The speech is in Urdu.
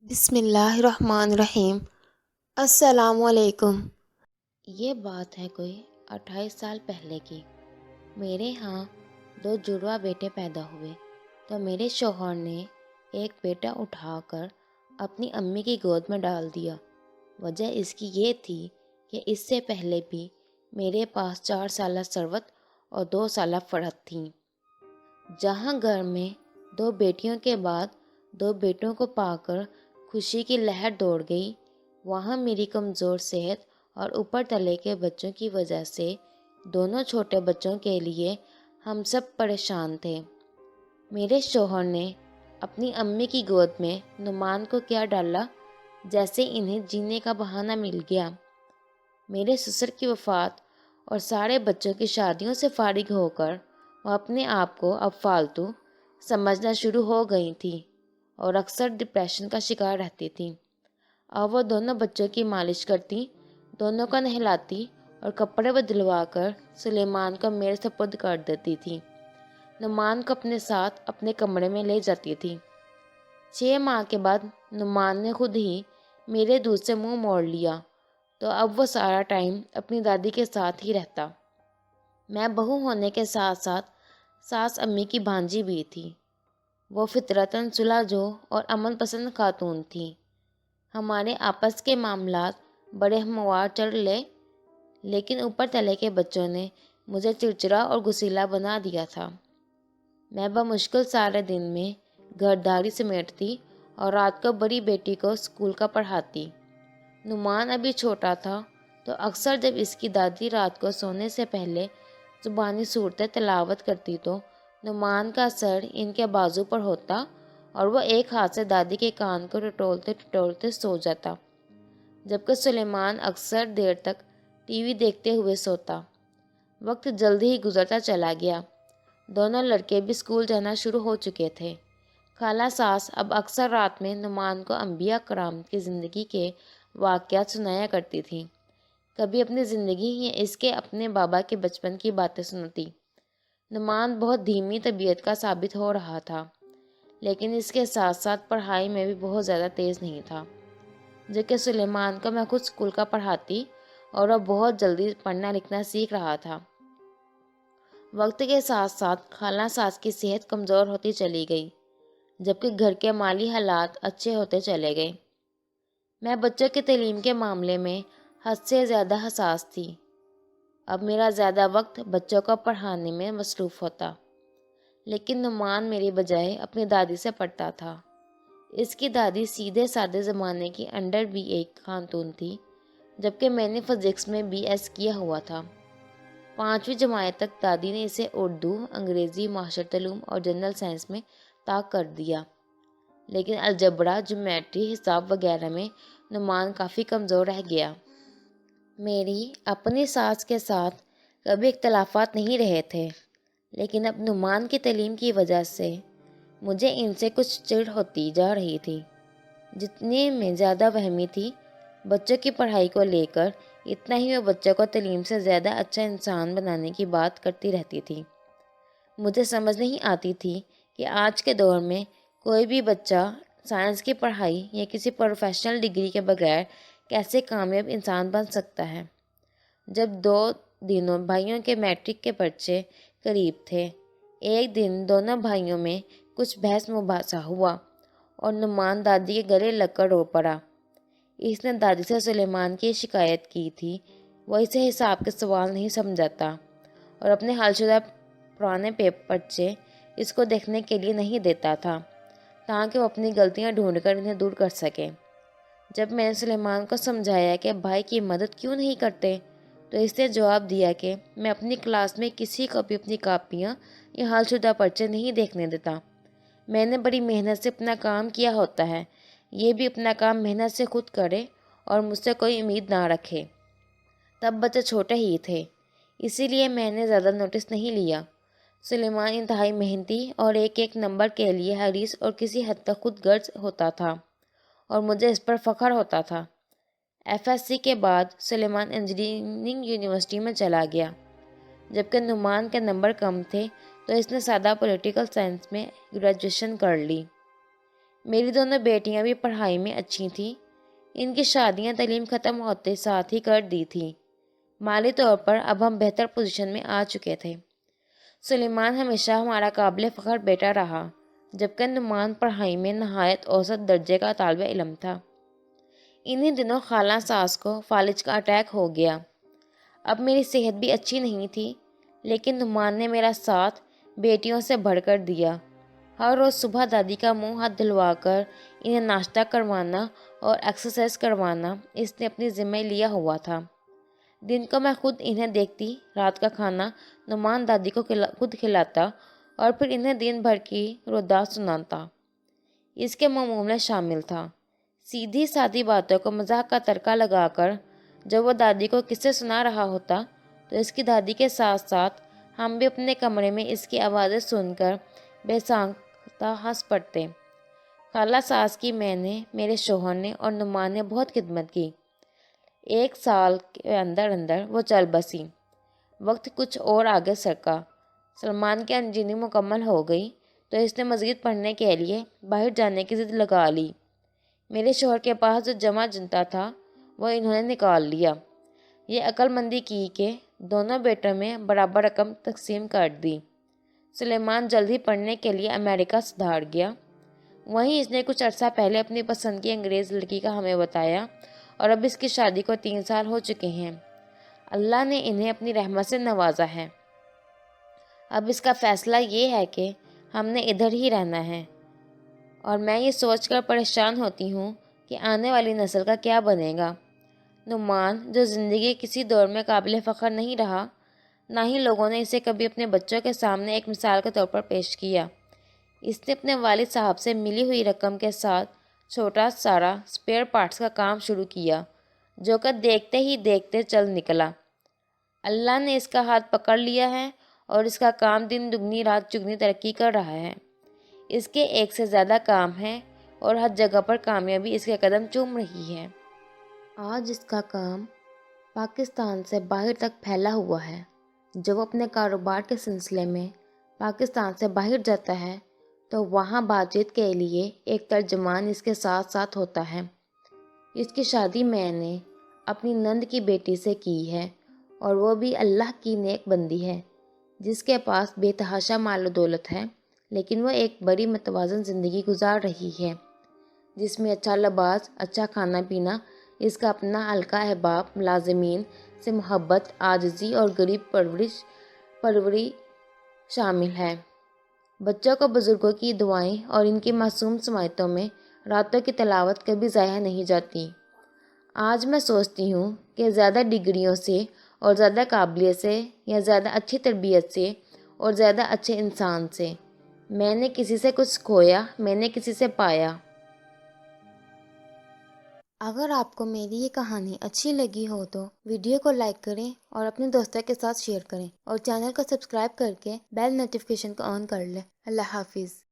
بسم اللہ الرحمن الرحیم۔ السلام علیکم۔ یہ بات ہے کوئی 28 سال پہلے کی۔ میرے ہاں 2 جڑواں بیٹے پیدا ہوئے تو میرے شوہر نے ایک بیٹا اٹھا کر اپنی امی کی گود میں ڈال دیا۔ وجہ اس کی یہ تھی کہ اس سے پہلے بھی میرے پاس 4 سالہ ثروت اور 2 سالہ فرحت تھیں۔ جہاں گھر میں 2 بیٹیوں کے بعد 2 بیٹوں کو پا کر خوشی کی لہر دوڑ گئی، وہاں میری کمزور صحت اور اوپر تلے کے بچوں کی وجہ سے دونوں چھوٹے بچوں کے لیے ہم سب پریشان تھے۔ میرے شوہر نے اپنی امی کی گود میں نعمان کو کیا ڈالا، جیسے انہیں جینے کا بہانہ مل گیا۔ میرے سسر کی وفات اور سارے بچوں کی شادیوں سے فارغ ہو کر وہ اپنے آپ کو اب فالتو سمجھنا شروع ہو گئی تھی اور اکثر ڈپریشن کا شکار رہتی تھی۔ اب وہ دونوں بچوں کی مالش کرتی، دونوں کو نہلاتی اور کپڑے بدلوا کر سلیمان کو میرے سپرد کر دیتی تھی۔ نعمان کو اپنے ساتھ اپنے کمرے میں لے جاتی تھی۔ 6 ماہ کے بعد نعمان نے خود ہی میرے دودھ سے منہ موڑ لیا تو اب وہ سارا ٹائم اپنی دادی کے ساتھ ہی رہتا۔ میں بہو ہونے کے ساتھ ساتھ ساس امی کی بھانجی بھی تھی۔ وہ فطرتاً صلح جو اور امن پسند خاتون تھی۔ ہمارے آپس کے معاملات بڑے ہموار چل لے، لیکن اوپر تلے کے بچوں نے مجھے چڑچڑا اور غصیلا بنا دیا تھا۔ میں بمشکل سارے دن میں گھرداری سمیٹتی اور رات کو بڑی بیٹی کو اسکول کا پڑھاتی۔ نعمان ابھی چھوٹا تھا تو اکثر جب اس کی دادی رات کو سونے سے پہلے زبانی صورتیں تلاوت کرتی تو نعمان کا سر ان کے بازو پر ہوتا اور وہ ایک ہاتھ سے دادی کے کان کو ٹٹولتے ٹٹولتے سو جاتا، جبکہ سلیمان اکثر دیر تک ٹی وی دیکھتے ہوئے سوتا۔ وقت جلدی ہی گزرتا چلا گیا۔ دونوں لڑکے بھی اسکول جانا شروع ہو چکے تھے۔ خالہ ساس اب اکثر رات میں نعمان کو انبیاء کرام کی زندگی کے واقعات سنایا کرتی تھی، کبھی اپنی زندگی یا اس کے اپنے بابا کے بچپن کی باتیں سنتی۔ نعمان بہت دھیمی طبیعت کا ثابت ہو رہا تھا، لیکن اس کے ساتھ ساتھ پڑھائی میں بھی بہت زیادہ تیز نہیں تھا، جو کہ سلیمان کو میں خود اسکول کا پڑھاتی اور وہ بہت جلدی پڑھنا لکھنا سیکھ رہا تھا۔ وقت کے ساتھ ساتھ خالہ ساس کی صحت کمزور ہوتی چلی گئی، جبکہ گھر کے مالی حالات اچھے ہوتے چلے گئے۔ میں بچوں کی تعلیم کے معاملے میں حد سے زیادہ حساس تھی۔ اب میرا زیادہ وقت بچوں کو پڑھانے میں مصروف ہوتا، لیکن نعمان میری بجائے اپنی دادی سے پڑھتا تھا۔ اس کی دادی سیدھے سادے زمانے کی انڈر بھی ایک خاتون تھی، جبکہ میں نے فزکس میں BS کیا ہوا تھا۔ 5ویں جماعت تک دادی نے اسے اردو، انگریزی، معاشرتی علوم اور جنرل سائنس میں طاق کر دیا، لیکن الجبرا، جیومیٹری، حساب وغیرہ میں نعمان کافی کمزور رہ گیا۔ میری اپنی ساس کے ساتھ کبھی اختلافات نہیں رہے تھے، لیکن اب نعمان کی تعلیم کی وجہ سے مجھے ان سے کچھ چڑ ہوتی جا رہی تھی۔ جتنے میں زیادہ وہمی تھی بچوں کی پڑھائی کو لے کر، اتنا ہی وہ بچوں کو تعلیم سے زیادہ اچھا انسان بنانے کی بات کرتی رہتی تھی۔ مجھے سمجھ نہیں آتی تھی کہ آج کے دور میں کوئی بھی بچہ سائنس کی پڑھائی یا کسی پروفیشنل ڈگری کے بغیر کیسے کامیاب انسان بن سکتا ہے۔ جب 2 دنوں بھائیوں کے میٹرک کے پرچے قریب تھے، ایک دن دونوں بھائیوں میں کچھ بحث مباحثہ ہوا اور نعمان دادی کے گلے لگ کر رو پڑا۔ اس نے دادی سے سلیمان کی شکایت کی تھی، وہ اسے حساب کے سوال نہیں سمجھاتا اور اپنے حل شدہ پرانے پرچے اس کو دیکھنے کے لیے نہیں دیتا تھا تاکہ وہ اپنی غلطیاں ڈھونڈ کر انہیں دور کر سکے۔ جب میں نے سلیمان کو سمجھایا کہ بھائی کی مدد کیوں نہیں کرتے، تو اس نے جواب دیا کہ میں اپنی کلاس میں کسی کو بھی اپنی کاپیاں یا حل شدہ پرچے نہیں دیکھنے دیتا۔ میں نے بڑی محنت سے اپنا کام کیا ہوتا ہے، یہ بھی اپنا کام محنت سے خود کرے اور مجھ سے کوئی امید نہ رکھے۔ تب بچے چھوٹے ہی تھے، اسی لیے میں نے زیادہ نوٹس نہیں لیا۔ سلیمان انتہائی محنتی اور ایک نمبر کے لیے حریص اور کسی حد تک خود غرض ہوتا تھا اور مجھے اس پر فخر ہوتا تھا۔ FSC کے بعد سلیمان انجینئرنگ یونیورسٹی میں چلا گیا، جبکہ نعمان کے نمبر کم تھے تو اس نے سادہ پولیٹیکل سائنس میں گریجویشن کر لی۔ میری دونوں بیٹیاں بھی پڑھائی میں اچھی تھیں۔ ان کی شادیاں تعلیم ختم ہوتے ساتھ ہی کر دی تھی۔ مالی طور پر اب ہم بہتر پوزیشن میں آ چکے تھے۔ سلیمان ہمیشہ ہمارا قابل فخر بیٹا رہا، جبکہ نعمان پڑھائی میں نہایت اوسط درجے کا طالب علم تھا۔ انہی دنوں خالہ ساس کو فالج کا اٹیک ہو گیا۔ اب میری صحت بھی اچھی نہیں تھی، لیکن نعمان نے میرا ساتھ بیٹیوں سے بڑھ کر دیا۔ ہر روز صبح دادی کا منہ ہاتھ دھلوا کر انہیں ناشتہ کروانا اور ایکسرسائز کروانا اس نے اپنی ذمہ لیا ہوا تھا۔ دن کو میں خود انہیں دیکھتی، رات کا کھانا نعمان دادی کو خود کھلاتا اور پھر انہیں دن بھر کی رودات سناتا۔ اس کے معمول میں شامل تھا سیدھی سادی باتوں کو مذاق کا تڑکا لگا کر۔ جب وہ دادی کو قصے سنا رہا ہوتا تو اس کی دادی کے ساتھ ساتھ ہم بھی اپنے کمرے میں اس کی آوازیں سن کر بے ساختہ ہنس پڑتے۔ خالہ ساس کی میں نے، میرے شوہر نے اور نعمان نے بہت خدمت کی۔ 1 سال کے اندر اندر وہ چل بسی۔ وقت کچھ اور آگے سرکا۔ سلمان کی انجینئرنگ مکمل ہو گئی تو اس نے مزید پڑھنے کے لیے باہر جانے کی ضد لگا لی۔ میرے شوہر کے پاس جو جمع جنتا تھا وہ انہوں نے نکال لیا۔ یہ عقل مندی کی کہ دونوں بیٹوں میں برابر رقم تقسیم کر دی۔ سلیمان جلد ہی پڑھنے کے لیے امریکہ سدھار گیا۔ وہیں اس نے کچھ عرصہ پہلے اپنی پسند کی انگریز لڑکی کا ہمیں بتایا اور اب اس کی شادی کو 3 سال ہو چکے ہیں۔ اللہ نے انہیں اپنی رحمت سے نوازا ہے۔ اب اس کا فیصلہ یہ ہے کہ ہم نے ادھر ہی رہنا ہے، اور میں یہ سوچ کر پریشان ہوتی ہوں کہ آنے والی نسل کا کیا بنے گا۔ نعمان، جو زندگی کسی دور میں قابل فخر نہیں رہا، نہ ہی لوگوں نے اسے کبھی اپنے بچوں کے سامنے ایک مثال کے طور پر پیش کیا، اس نے اپنے والد صاحب سے ملی ہوئی رقم کے ساتھ چھوٹا سارا اسپیئر پارٹس کا کام شروع کیا، جو کہ دیکھتے ہی دیکھتے چل نکلا۔ اللہ نے اس کا ہاتھ پکڑ لیا ہے اور اس کا کام دن دگنی رات چگنی ترقی کر رہا ہے۔ اس کے 1 سے زیادہ کام ہیں اور ہر جگہ پر کامیابی اس کے قدم چوم رہی ہے۔ آج اس کا کام پاکستان سے باہر تک پھیلا ہوا ہے۔ جب وہ اپنے کاروبار کے سلسلے میں پاکستان سے باہر جاتا ہے تو وہاں بات چیت کے لیے ایک ترجمان اس کے ساتھ ساتھ ہوتا ہے۔ اس کی شادی میں نے اپنی نند کی بیٹی سے کی ہے، اور وہ بھی اللہ کی نیک بندی ہے، جس کے پاس بے تحاشا مال و دولت ہے، لیکن وہ ایک بڑی متوازن زندگی گزار رہی ہے، جس میں اچھا لباس، اچھا کھانا پینا، اس کا اپنا حلقہ احباب، ملازمین سے محبت، عاجزی اور غریب پروری شامل ہے۔ بچوں کو بزرگوں کی دعائیں اور ان کی معصوم سماعتوں میں راتوں کی تلاوت کبھی ضائع نہیں جاتی۔ آج میں سوچتی ہوں کہ زیادہ ڈگریوں سے اور زیادہ قابلیت سے، یا زیادہ اچھی تربیت سے اور زیادہ اچھے انسان سے، میں نے کسی سے کچھ کھویا، میں نے کسی سے پایا۔ اگر آپ کو میری یہ کہانی اچھی لگی ہو تو ویڈیو کو لائک کریں اور اپنے دوستوں کے ساتھ شیئر کریں، اور چینل کو سبسکرائب کر کے بیل نوٹیفیکیشن کو آن کر لیں۔ اللہ حافظ۔